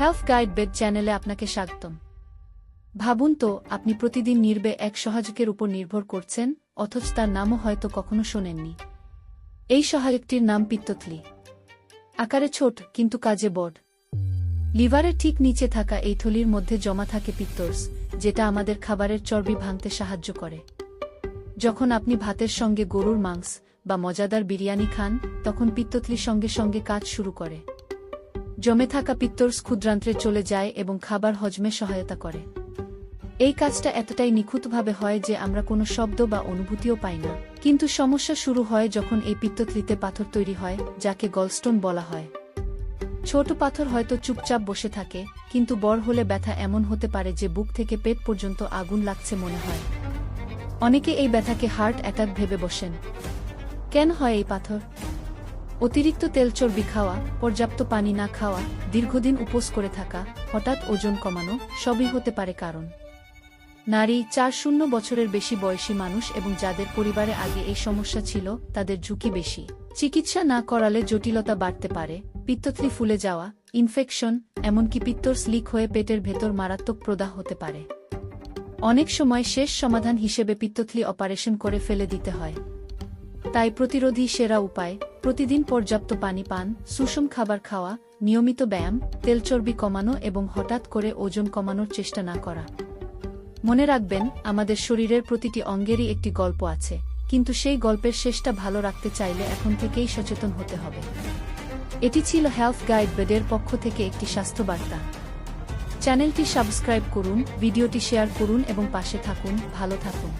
Health guide bed চ্যানেলে আপনাকে স্বাগতম। ভাবুন তো, আপনি প্রতিদিন নির্বে এক সহায়কের উপর নির্ভর করছেন, অথচ তার নামও হয়তো কখনো শোনেননি। এই সহায়কটির নাম পিত্তথলি। আকারে ছোট কিন্তু কাজে বড়। লিভারের ঠিক নিচে থাকা এই থলির মধ্যে জমা থাকে পিত্তরস, যেটা আমাদের খাবারের চর্বি ভাঙতে সাহায্য করে। যখন আপনি ভাতের সঙ্গে গরুর মাংস বা মজাদার বিরিয়ানি খান, তখন পিত্তথলির সঙ্গে সঙ্গে কাজ শুরু করে। জমে থাকা পিত্তরস ক্ষুদ্রান্ত্রে চলে যায় এবং খাবার হজমে সহায়তা করে। এই কাজটা এতটাই নিখুঁতভাবে হয় যে আমরা কোনো শব্দ বা অনুভূতিও পাই না। কিন্তু সমস্যা শুরু হয় যখন এই পিত্তথলিতে পাথর তৈরি হয়, যাকে গলস্টোন বলা হয়। ছোট পাথর হয়তো চুপচাপ বসে থাকে, কিন্তু বড় হলে ব্যথা এমন হতে পারে যে বুক থেকে পেট পর্যন্ত আগুন লাগছে মনে হয়। অনেকে এই ব্যথাকে হার্ট অ্যাটাক ভেবে বসেন। কেন হয় এই পাথর? অতিরিক্ত তেল চর্বি খাওয়া, পর্যাপ্ত পানি না খাওয়া, দীর্ঘদিন উপোস করে থাকা, হঠাৎ ওজন কমানো, সবই হতে পারে কারণ। নারী, ৪০ বছরের বেশি বয়সী মানুষ এবং যাদের পরিবারে আগে এই সমস্যা ছিল, তাদের ঝুঁকি বেশি। চিকিৎসা না করালে জটিলতা বাড়তে পারে। পিত্তথলি ফুলে যাওয়া, ইনফেকশন, এমনকি পিত্তরস লিক হয়ে পেটের ভেতর মারাত্মক প্রদাহ হতে পারে। অনেক সময় শেষ সমাধান হিসেবে পিত্তথলি অপারেশন করে ফেলে দিতে হয়। তাই প্রতিরোধী সেরা উপায়, প্রতিদিন পর্যাপ্ত পানি পান, সুষম খাবার খাওয়া, নিয়মিত ব্যায়াম, তেল চর্বি কমানো এবং হঠাৎ করে ওজন কমানোর চেষ্টা না করা। মনে রাখবেন, আমাদের শরীরের প্রতিটি অঙ্গেরই একটি গল্প আছে, কিন্তু সেই গল্পের শেষটা ভালো রাখতে চাইলে এখন থেকেই সচেতন হতে হবে। এটি ছিল হেলথ গাইড বেডের পক্ষ থেকে একটি স্বাস্থ্য বার্তা। চ্যানেলটি সাবস্ক্রাইব করুন, ভিডিওটি শেয়ার করুন এবং পাশে থাকুন। ভালো থাকুন।